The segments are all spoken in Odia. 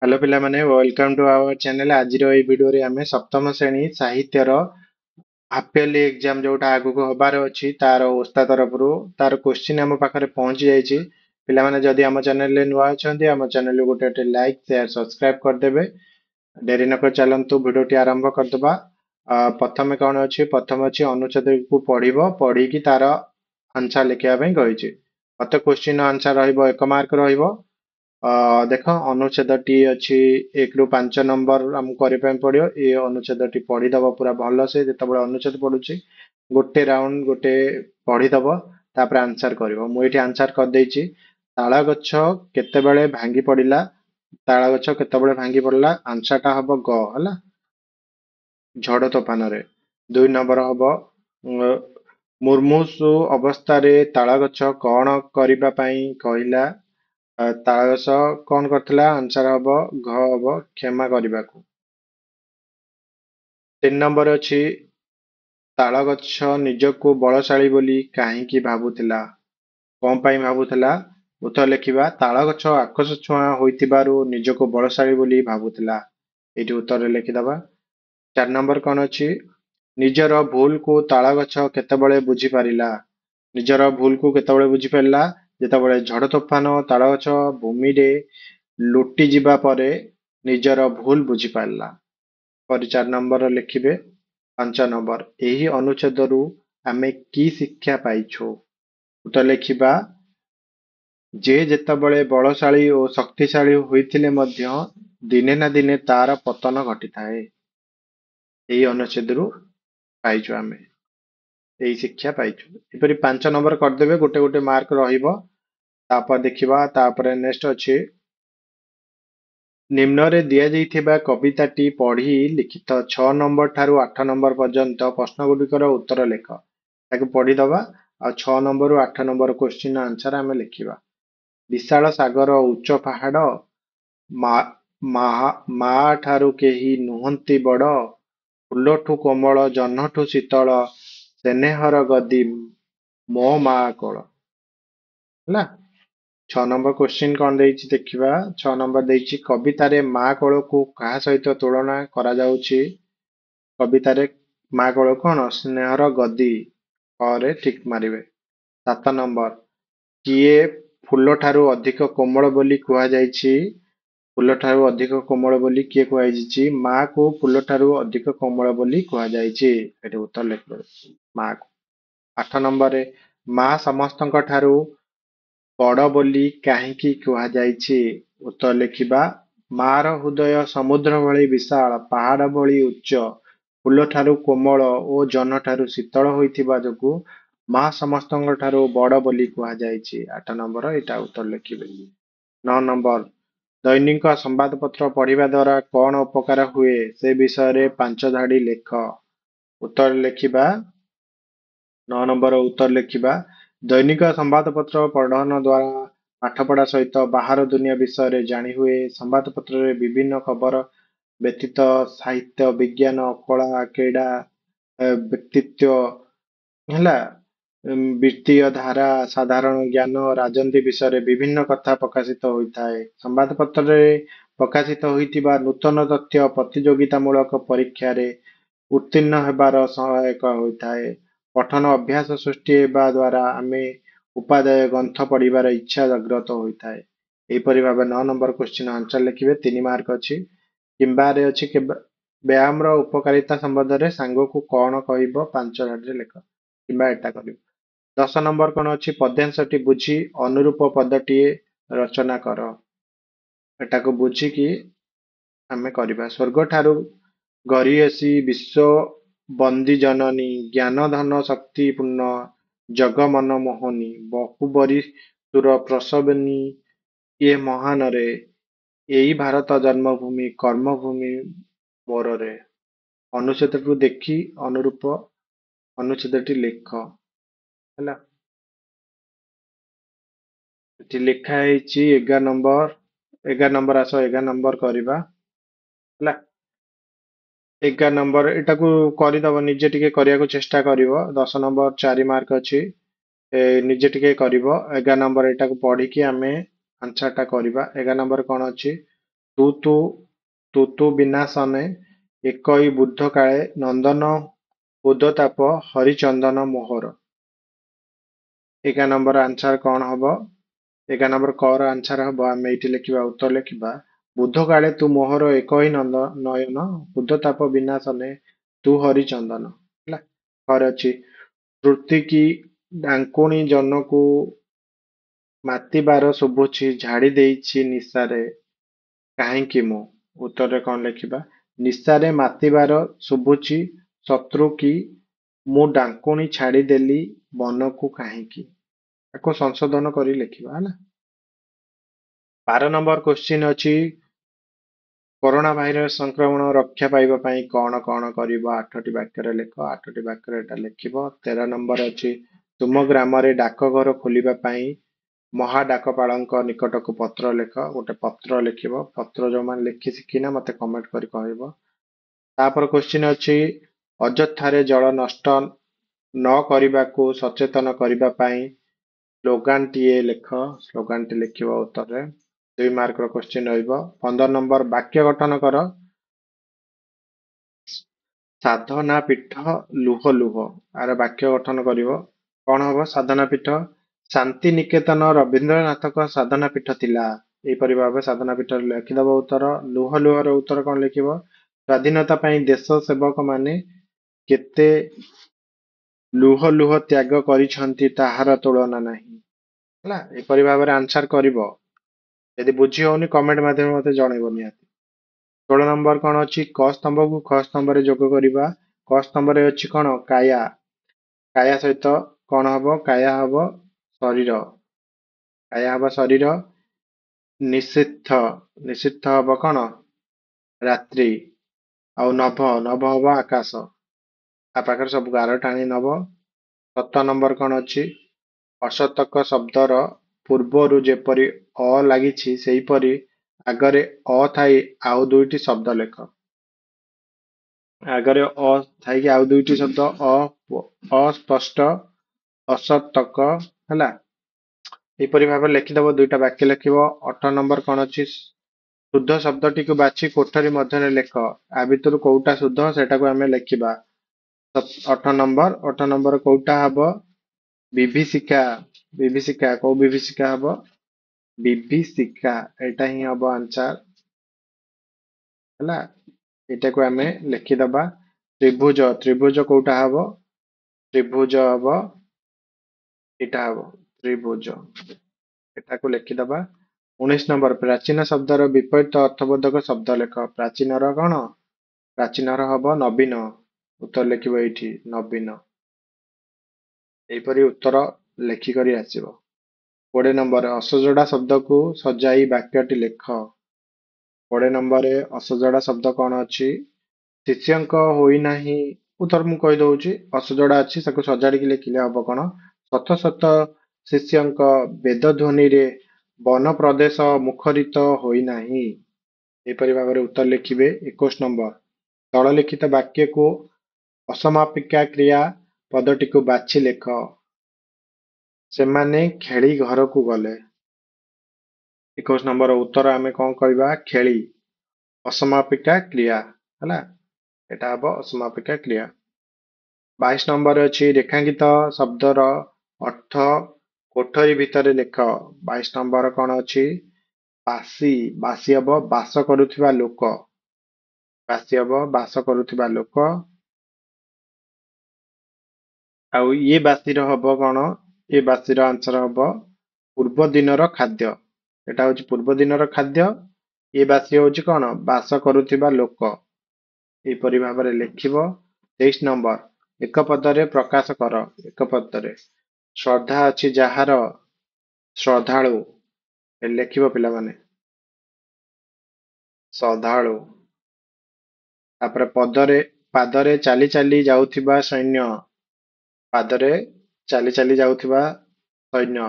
हेलो पिला माने वेलकम टू आवर चैनल। आज वीडियो रे आमे सप्तम श्रेणी साहित्यर हाफ इयरली एग्जाम जोटा आगु को हबार अछि तार ओस्ता तरफरु तार क्वेश्चन हम पाखरे पहुंच जाइछि। पिला माने जदि हम चैनल ले नुआ अछंती हम चैनल गोटे लाइक शेयर सब्सक्राइब कर देबे। डेरी न कर चलंतु वीडियो टी आरंभ कर दबा। प्रथम कोन अछि प्रथम अछि अनुच्छेद को पढिबो पढी की तार आंसर लिखिया पई कहिछि। प्रत्येक क्वेश्चन आंसर रहइबो 1 मार्क रहइबो। ଦେଖ ଅନୁଚ୍ଛେଦଟି ଅଛି 1 ରୁ 5 ନମ୍ବର ଆମକୁ କରିବା ପାଇଁ ପଡିବ। ଏ ଅନୁଚ୍ଛେଦଟି ପଢିଦବ ପୁରା ଭଲସେ। ଯେତେବେଳେ ଅନୁଚ୍ଛେଦ ପଢୁଛି ଗୋଟେ ରାଉଣ୍ଡ ଗୋଟେ ପଢିଦବ, ତାପରେ ଆନ୍ସର କରିବ। ମୁଁ ଏଠି ଆନ୍ସର କରିଦେଇଛି। ତାଳ ଗଛ କେତେବେଳେ ଭାଙ୍ଗି ପଡିଲା? ତାଳ ଗଛ କେତେବେଳେ ଭାଙ୍ଗି ପଡିଲା? ଆନ୍ସରଟା ହବ ଗ ହେଲା, ଝଡ ତୋଫାନରେ। 2 ନମ୍ବର ହବ ମୁର୍ମୂଷୁ ଅବସ୍ଥାରେ ତାଳ ଗଛ କଣ କରିବା ପାଇଁ କହିଲା? ତାଳଗଛ କଣ କରିଥିଲା? ଆନ୍ସର ହବ ଘ ହବ କ୍ଷମା କରିବାକୁ। 3 ନମ୍ବର ଅଛି ତାଳଗଛ ନିଜକୁ ବଳଶାଳୀ ବୋଲି କାହିଁକି ଭାବୁଥିଲା? କଣ ପାଇଁ ଭାବୁଥିଲା? ଉତ୍ତର ଲେଖିବା ତାଳଗଛ ଆକାଶ ଛୁଆଁ ହୋଇଥିବାରୁ ନିଜକୁ ବଳଶାଳୀ ବୋଲି ଭାବୁଥିଲା। ଏଇଠି ଉତ୍ତରରେ ଲେଖିଦବା। 4 ନମ୍ବର କଣ ଅଛି? ନିଜର ଭୁଲକୁ ତାଳଗଛ କେତେବେଳେ ବୁଝିପାରିଲା? ନିଜର ଭୁଲକୁ କେତେବେଳେ ବୁଝିପାରିଲା? ଯେତେବେଳେ ଝଡ଼ ତୋଫାନ ତାଳଗଛ ଭୂମିରେ ଲୋଟି ଯିବା ପରେ ନିଜର ଭୁଲ ବୁଝିପାରିଲା। ପରେ 4 ନମ୍ବର ଲେଖିବେ। 5 ନମ୍ବର ଏହି ଅନୁଚ୍ଛେଦରୁ ଆମେ କି ଶିକ୍ଷା ପାଇଛୁ? ଉତ୍ତର ଲେଖିବା ଯେ ଯେତେବେଳେ ବଳଶାଳୀ ଓ ଶକ୍ତିଶାଳୀ ହୋଇଥିଲେ ମଧ୍ୟ ଦିନେ ନା ଦିନେ ତାର ପତନ ଘଟିଥାଏ। ଏହି ଅନୁଚ୍ଛେଦରୁ ପାଇଛୁ ଆମେ ଏହି ଶିକ୍ଷା ପାଇଛୁ। ଏପରି 5 ନମ୍ବର କରିଦେବେ, ଗୋଟେ ଗୋଟେ ମାର୍କ ରହିବ। ତାପରେ ଦେଖିବା। ତାପରେ ନେକ୍ସଟ ଅଛି ନିମ୍ନରେ ଦିଆଯାଇଥିବା କବିତାଟି ପଢି ଲିଖିତ 6 ନମ୍ବର ଠାରୁ 8 ନମ୍ବର ପର୍ଯ୍ୟନ୍ତ ପ୍ରଶ୍ନଗୁଡ଼ିକର ଉତ୍ତର ଲେଖ। ତାକୁ ପଢିଦବା ଆଉ 6 ନମ୍ବରରୁ 8 ନମ୍ବର କ୍ୱେଶ୍ଚିନ୍ ଆନ୍ସର ଆମେ ଲେଖିବା। ବିଶାଳ ସାଗର ଉଚ୍ଚ ପାହାଡ, ମା ଠାରୁ କେହି ନୁହନ୍ତି ବଡ, ଫୁଲଠୁ କୋମଳ ଜହ୍ନଠୁ ଶୀତଳ, ସ୍ନେହର ଗଦି ମୋ ମା କୋଳ। ହେଲା। 6 ନମ୍ବର କ୍ୱେଶ୍ଚିନ୍ କଣ ଦେଇଛି ଦେଖିବା। 6 ନମ୍ବର ଦେଇଛି କବିତାରେ ମା କୋଳକୁ କାହା ସହିତ ତୁଳନା କରାଯାଉଛି? କବିତାରେ ମା କୋଳ କଣ? ସ୍ନେହର ଗଦି। ରେ ଠିକ ମାରିବେ। 7 ନମ୍ବର କିଏ ଫୁଲଠାରୁ ଅଧିକ କୋମଳ ବୋଲି କୁହାଯାଇଛି? ଫୁଲଠାରୁ ଅଧିକ କୋମଳ ବୋଲି କିଏ କୁହାଯାଇଛି? ମା କୁ ଫୁଲଠାରୁ ଅଧିକ କୋମଳ ବୋଲି କୁହାଯାଇଛି। ଏଠି ଉତ୍ତର ଲେଖିବେ ମା କୁ। 8 ନମ୍ବରରେ ମା ସମସ୍ତଙ୍କ ଠାରୁ ବଡ ବୋଲି କାହିଁକି କୁହାଯାଇଛି? ଉତ୍ତର ଲେଖିବା ମାର ହୃଦୟ ସମୁଦ୍ର ଭଳି ବିଶାଳ, ପାହାଡ ଭଳି ଉଚ୍ଚ, ଫୁଲଠାରୁ କୋମଳ ଓ ଜହ୍ନଠାରୁ ଶୀତଳ ହୋଇଥିବା ଯୋଗୁଁ ମା ସମସ୍ତଙ୍କ ଠାରୁ ବଡ ବୋଲି କୁହାଯାଇଛି। 8 ନମ୍ବର ଏଇଟା ଉତ୍ତର ଲେଖିବେ। 9 ନମ୍ବର ଦୈନିକ ସମ୍ବାଦପତ୍ର ପଢିବା ଦ୍ୱାରା କଣ ଉପକାର ହୁଏ? ସେ ବିଷୟରେ 5 ଧାଡି ଲେଖ। ଉତ୍ତର ଲେଖିବା। 9 ନମ୍ବର ଉତ୍ତର ଲେଖିବା ଦୈନିକ ସମ୍ବାଦପତ୍ର ପଠନ ଦ୍ୱାରା ପାଠପଢା ସହିତ ବାହାର ଦୁନିଆ ବିଷୟରେ ଜାଣି ହୁଏ। ସମ୍ବାଦପତ୍ରରେ ବିଭିନ୍ନ ଖବର ବ୍ୟତୀତ ସାହିତ୍ୟ, ବିଜ୍ଞାନ, କଳା, କ୍ରୀଡ଼ା, ବ୍ୟକ୍ତିତ୍ୱ ହେଲା, ବିତ୍ତୀୟ ଧାରା, ସାଧାରଣ ଜ୍ଞାନ, ରାଜନୀତି ବିଷୟରେ ବିଭିନ୍ନ କଥା ପ୍ରକାଶିତ ହୋଇଥାଏ। ସମ୍ବାଦପତ୍ରରେ ପ୍ରକାଶିତ ହୋଇଥିବା ନୂତନ ତଥ୍ୟ ପ୍ରତିଯୋଗିତାମୂଳକ ପରୀକ୍ଷାରେ ଉତ୍ତୀର୍ଣ୍ଣ ହେବାର ସହାୟକ ହୋଇଥାଏ। ପଠନ ଅଭ୍ୟାସ ସୃଷ୍ଟି ହେବା ଦ୍ୱାରା ଆମେ ଉପାଦେୟ ଗ୍ରନ୍ଥ ପଢିବାର ଇଚ୍ଛା ଜାଗ୍ରତ ହୋଇଥାଏ। ଏହିପରି ଭାବେ 9 ନମ୍ବର କ୍ୱେଶ୍ଚିନ୍ ଆନ୍ସର ଲେଖିବେ। 3 ମାର୍କ ଅଛି। କିମ୍ବାରେ ଅଛି ବ୍ୟାୟାମର ଉପକାରିତା ସମ୍ବନ୍ଧରେ ସାଙ୍ଗକୁ କଣ କହିବ? 5 ଧାଡିରେ ଲେଖ। କିମ୍ବା ଏଟା କରିବ। 10 ନମ୍ବର କଣ ଅଛି? ପଦ୍ୟାଂଶଟି ବୁଝି ଅନୁରୂପ ପଦଟିଏ ରଚନା କର। ଏଟାକୁ ବୁଝିକି ଆମେ କରିବା। ସ୍ୱର୍ଗଠାରୁ ଗରି ଆସି ବିଶ୍ୱ ବନ୍ଦୀ ଜନନୀ, ଜ୍ଞାନ ଧନ ଶକ୍ତି ପୂର୍ଣ୍ଣ, ଜଗ ମନ ମୋହନୀ, ବହୁବରୀ ସୁର ପ୍ରସବିନୀ ଏ ମହାନରେ, ଏଇ ଭାରତ ଜନ୍ମଭୂମି, କର୍ମଭୂମି ମୋରରେ। ଅନୁଚ୍ଛେଦକୁ ଦେଖି ଅନୁରୂପ ଅନୁଚ୍ଛେଦଟି ଲେଖ। ହେଲା। ଏଠି ଲେଖା ହେଇଛି 11 ନମ୍ବର। 11 ନମ୍ବର ଆସ 11 ନମ୍ବର କରିବା। ହେଲା। 11 ନମ୍ବର ଏଟାକୁ କରିଦବ, ନିଜେ ଟିକେ କରିବାକୁ ଚେଷ୍ଟା କରିବ। 10 ନମ୍ବର 4 ମାର୍କ ଅଛି। ନିଜେ ଟିକେ କରିବ। 11 ନମ୍ବର ଏଟାକୁ ପଢିକି ଆମେ ଆନ୍ସରଟା କରିବା। 11 ନମ୍ବର କଣ ଅଛି? ତୁ ତୁ ତୁ ତୁ ବିନାଶନେ ଏକଇ ବୁଦ୍ଧ କାଳେ ନନ୍ଦନ ଉଦ୍ଧତାପ ହରିଚନ୍ଦନ ମୋହର। 1 ନମ୍ବର ଆନ୍ସର କଣ ହବ? 1 ନମ୍ବର କ ର ଆନ୍ସର ହବ, ଆମେ ଏଇଠି ଲେଖିବା, ଉତ୍ତର ଲେଖିବା, ବୁଧ କାଳେ ତୁ ମୋହର ଏକହି ନୟନ ଉଦ୍ଧତାପ ବିନାଶନେ ତୁ ହରିଚନ୍ଦନ। ହେଲା, ଘରେ ଅଛି ତୃପ୍ତି କି ଡାଙ୍କୁଣୀ ଜନକୁ ମାତିବାର ଶୁଭୁଛି ଝାଡ଼ି ଦେଇଛି ନିଶାରେ କାହିଁକି ମୁଁ। ଉତ୍ତରରେ କଣ ଲେଖିବା? ନିଶାରେ ମାତିବାର ଶୁଭୁଛି ଶତ୍ରୁ କି ମୁଁ ଡାଙ୍କୁଣୀ ଛାଡ଼ିଦେଲି ବନକୁ କାହିଁକି। ତାକୁ ସଂଶୋଧନ କରି ଲେଖିବା। ହେଲା, 12 ନମ୍ବର କ୍ୱେଶ୍ଚିନ୍ ଅଛି, କରୋନା ଭାଇରସ ସଂକ୍ରମଣ ରକ୍ଷା ପାଇବା ପାଇଁ କଣ କଣ କରିବ? 8ଟି ବାକ୍ୟରେ ଲେଖ। 8ଟି ବାକ୍ୟରେ ଏଟା ଲେଖିବ। 13 ନମ୍ବର ଅଛି, ତୁମ ଗ୍ରାମରେ ଡାକଘର ଖୋଲିବା ପାଇଁ ମହାଡାକପାଳଙ୍କ ନିକଟକୁ ପତ୍ର ଲେଖ। ଗୋଟେ ପତ୍ର ଲେଖିବ। ପତ୍ର ଯୋଉମାନେ ଲେଖି ଶିଖିନା ମତେ କମେଣ୍ଟ କରି କହିବ। ତାପରେ କ୍ୱେଶ୍ଚିନ୍ ଅଛି, ଅଯଥାରେ ଜଳ ନଷ୍ଟ ନ କରିବାକୁ ସଚେତନ କରିବା ପାଇଁ ସ୍ଲୋଗାନଟିଏ ଲେଖ। ସ୍ଲୋଗାନଟି ଲେଖିବ ଉତ୍ତରରେ। 2 ମାର୍କର କ୍ୱେଶ୍ଚିନ୍ ରହିବ। 15 ନମ୍ବର ବାକ୍ୟ ଗଠନ କର। ସାଧନା ପୀଠ ଲୁହ ଲୁହ, ଆର ବାକ୍ୟ ଗଠନ କରିବ। କଣ ହବ? ସାଧନା ପୀଠ ଶାନ୍ତି ନିକେତନ ରବୀନ୍ଦ୍ରନାଥଙ୍କ ସାଧନା ପୀଠ ଥିଲା। ଏହିପରି ଭାବେ ସାଧନା ପୀଠରେ ଲେଖିଦବ ଉତ୍ତର। ଲୁହ ଲୁହର ଉତ୍ତର କଣ ଲେଖିବ? ସ୍ୱାଧୀନତା ପାଇଁ ଦେଶ ସେବକ ମାନେ କେତେ ଲୁହ ଲୁହ ତ୍ୟାଗ କରିଛନ୍ତି ତାହାର ତୁଳନା ନାହିଁ। ହେଲା, ଏପରି ଭାବରେ ଆନ୍ସର କରିବ। ଯଦି ବୁଝି ହଉନି କମେଣ୍ଟ ମାଧ୍ୟମରେ ମତେ ଜଣେଇବ ନିହାତି। 16 ନମ୍ବର କଣ ଅଛି? କ ସ୍ତମ୍ଭକୁ ଖ ସ୍ତମ୍ଭରେ ଯୋଗ କରିବା। କ ସ୍ତମ୍ଭରେ ଅଛି କଣ? କାୟା। କାୟା ସହିତ କଣ ହବ? କାୟା ହବ ଶରୀର। କାୟା ହବ ଶରୀର। ନିଷିଦ୍ଧ, ନିଷିଦ୍ଧ ହବ କଣ? ରାତ୍ରି। ଆଉ ନଭ, ନଭ ହବ ଆକାଶ। ତା ପାଖରେ ସବୁ ଗାର ଟାଣି ନବ। 17 ନମ୍ବର କଣ ଅଛି? ଅସତକ ଶବ୍ଦର ପୂର୍ବରୁ ଯେପରି ଅ ଲାଗିଛି ସେହିପରି ଆଗରେ ଅ ଥାଇ ଆଉ ଦୁଇଟି ଶବ୍ଦ ଲେଖ। ଆଗରେ ଅ ଥାଇକି ଆଉ ଦୁଇଟି ଶବ୍ଦ ଅସ୍ପଷ୍ଟ, ଅସତକ। ହେଲା, ଏପରି ଭାବରେ ଲେଖିଦବ। 2ଟା ବାକ୍ୟ ଲେଖିବ। 18 ନମ୍ବର କଣ ଅଛି? ଶୁଦ୍ଧ ଶବ୍ଦଟିକୁ ବାଛି କୋଠରୀ ମଧ୍ୟରେ ଲେଖ। ଆ ଭିତରୁ କୋଉଟା ଶୁଦ୍ଧ ସେଟାକୁ ଆମେ ଲେଖିବା। 18 ନମ୍ବର କୋଉଟା ହବ? ବିଭୀଷିକା। ବିଭୀଷିକା, କୋଉ ବିଭୀଷିକା ହବ? ବିଭୀଷିକା, ଏଇଟା ହିଁ ହବ ଆନ୍ସର। ହେଲା, ଏଟାକୁ ଆମେ ଲେଖିଦବା। ତ୍ରିଭୁଜ, ତ୍ରିଭୁଜ କୋଉଟା ହବ? ତ୍ରିଭୁଜ ହବ, ଏଇଟା ହବ ତ୍ରିଭୁଜ। ଏଟାକୁ ଲେଖିଦବା। 19 ନମ୍ବର ପ୍ରାଚୀନ ଶବ୍ଦର ବିପରୀତ ଅର୍ଥବୋଧକ ଶବ୍ଦ ଲେଖ। ପ୍ରାଚୀନର କଣ? ପ୍ରାଚୀନର ହବ ନବୀନ। ଉତ୍ତର ଲେଖିବ ଏଇଠି ନବୀନ। ଏହିପରି ଉତ୍ତର ଲେଖିକରି ଆସିବ। 20 ନମ୍ବର ଅସଜଡ଼ା ଶବ୍ଦକୁ ସଜାଇ ବାକ୍ୟଟି ଲେଖ। 20 ନମ୍ବରରେ ଅସଜଡ଼ା ଶବ୍ଦ କଣ ଅଛି? ଶିଷ୍ୟଙ୍କ ହୋଇନାହିଁ। ଉତ୍ତର ମୁଁ କହିଦଉଛି। ଅସଜଡ଼ା ଅଛି, ତାକୁ ସଜାଡ଼ିକି ଲେଖିଲେ ହବ କଣ? ଶତ ଶତ ଶିଷ୍ୟଙ୍କ ବେଦଧ୍ୱନିରେ ବନ ପ୍ରଦେଶ ମୁଖରିତ ହୋଇନାହିଁ। ଏପରି ଭାବରେ ଉତ୍ତର ଲେଖିବେ। 21 ନମ୍ବର ତଳଲିଖିତ ବାକ୍ୟକୁ ଅସମାପିକା କ୍ରିୟା ପଦଟିକୁ ବାଛି ଲେଖ। ସେମାନେ ଖେଳି ଘରକୁ ଗଲେ। 21 ନମ୍ବର ଉତ୍ତର ଆମେ କଣ କହିବା? ଖେଳି। ଅସମାପିକା କ୍ରିୟା। ହେଲା, ଏଟା ହବ ଅସମାପିକା କ୍ରିୟା। 22 ନମ୍ବର ଅଛି ରେଖାଙ୍କିତ ଶବ୍ଦର ଅର୍ଥ କୋଠରୀ ଭିତରେ ଲେଖ। 22 ନମ୍ବର କଣ ଅଛି? ବାସି। ବାସି ହବ ବାସ କରୁଥିବା ଲୋକ। ବାସି ହବ ବାସ କରୁଥିବା ଲୋକ। ଆଉ ଇଏ ବାସିର ହବ କଣ? ଏ ବାସିର ଆନ୍ସର ହବ ପୂର୍ବ ଦିନର ଖାଦ୍ୟ। ଏଟା ହଉଛି ପୂର୍ବ ଦିନର ଖାଦ୍ୟ। ଏ ବାସି ହଉଛି କଣ? ବାସ କରୁଥିବା ଲୋକ। ଏହିପରି ଭାବରେ ଲେଖିବ। 23 ନମ୍ବର ଏକ ପଦରେ ପ୍ରକାଶ କର। ଏକ ପଦରେ ଶ୍ରଦ୍ଧା ଅଛି ଯାହାର, ଶ୍ରଦ୍ଧାଳୁ। ଲେଖିବ ପିଲାମାନେ, ଶ୍ରଦ୍ଧାଳୁ। ତାପରେ ପାଦରେ ଚାଲି ଚାଲି ଯାଉଥିବା ସୈନ୍ୟ। ପାଦରେ ଚାଲି ଚାଲି ଯାଉଥିବା ସୈନ୍ୟ।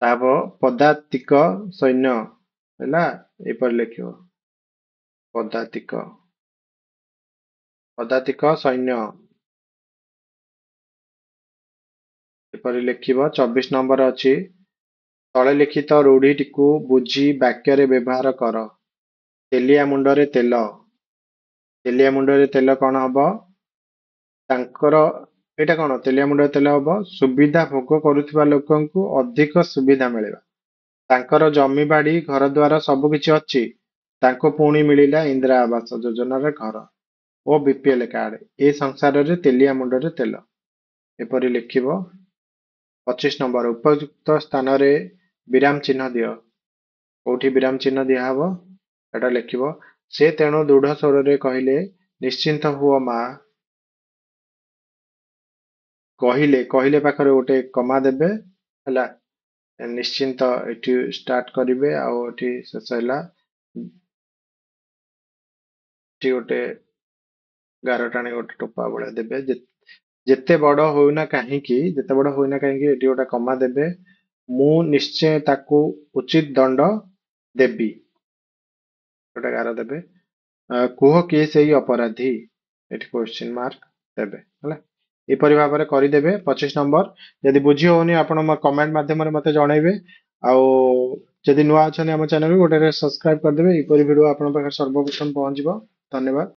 ତାପ ପଦାତିକ ସୈନ୍ୟ। ହେଲା, ଏପରି ଲେଖିବ ପଦାତିକ। ପଦାତିକ ସୈନ୍ୟ। ଏପରି ଲେଖିବ। 24 ନମ୍ବର ଅଛି ତଳେ ଲିଖିତ ରୂଢିଟିକୁ ବୁଝି ବାକ୍ୟରେ ବ୍ୟବହାର କର। ତେଲିଆ ମୁଣ୍ଡରେ ତେଲ। ତେଲିଆ ମୁଣ୍ଡରେ ତେଲ କଣ ହବ? ତାଙ୍କର ଏଇଟା କଣ? ତେଲିଆ ମୁଣ୍ଡରେ ତେଲ ହବ ସୁବିଧା ଭୋଗ କରୁଥିବା ଲୋକଙ୍କୁ ଅଧିକ ସୁବିଧା ମିଳିବ। ତାଙ୍କର ଜମିବାଡି ଘରଦ୍ୱାର ସବୁକିଛି ଅଛି, ତାଙ୍କୁ ପୁଣି ମିଳିଲା ଇନ୍ଦିରା ଆବାସ ଯୋଜନାର ଘର ଓ ବିପିଏଲ କାର୍ଡ। ଏ ସଂସାରରେ ତେଲିଆ ମୁଣ୍ଡରେ ତେଲ। ଏପରି ଲେଖିବ। 25 ନମ୍ବର ଉପଯୁକ୍ତ ସ୍ଥାନରେ ବିରାମ ଚିହ୍ନ ଦିଅ। କୋଉଠି ବିରାମ ଚିହ୍ନ ଦିଆହବ ଏଟା ଲେଖିବ। ସେ ତେଣୁ ଦୃଢ ସ୍ୱରରେ କହିଲେ, ନିଶ୍ଚିନ୍ତ ହୁଅ ମା। କହିଲେ କହିଲେ ପାଖରେ ଗୋଟେ କମା ଦେବେ ହେଲା। ନିଶ୍ଚିନ୍ତ ଏଠି ଷ୍ଟାର୍ଟ କରିବେ ଆଉ ଏଠି ଶେଷ ହେଲା। ଏଠି ଗୋଟେ ଗାର ଟାଣି ଗୋଟେ ଟୋପା ଭଳିଆ ଦେବେ। ଯେତେ ବଡ ହଉନା କାହିଁକି ଏଠି ଗୋଟେ କମା ଦେବେ। ମୁଁ ନିଶ୍ଚୟ ତାକୁ ଉଚିତ ଦଣ୍ଡ ଦେବି। ଗୋଟେ ଗାର ଦେବେ। କୁହ କିଏ ସେଇ ଅପରାଧୀ? ଏଠି କ୍ୱେଶ୍ଚିନ୍ ମାର୍କ ଦେବେ ହେଲା। ଏପରି ଭାବରେ କରିଦେବେ। 25 ନମ୍ବର। ଯଦି ବୁଝି ହଉନି ଆପଣ ମୋ କମେଣ୍ଟ ମାଧ୍ୟମରେ ମତେ ଜଣେଇବେ। ଆଉ ଯଦି ନୂଆ ଅଛନ୍ତି ଆମ ଚ୍ୟାନେଲକୁ ଗୋଟେ ସବସ୍କ୍ରାଇବ କରିଦେବେ। ଏପରି ଭିଡିଓ ଆପଣଙ୍କ ପାଖରେ ସର୍ବପ୍ରଥମ ପହଞ୍ଚିବ। ଧନ୍ୟବାଦ।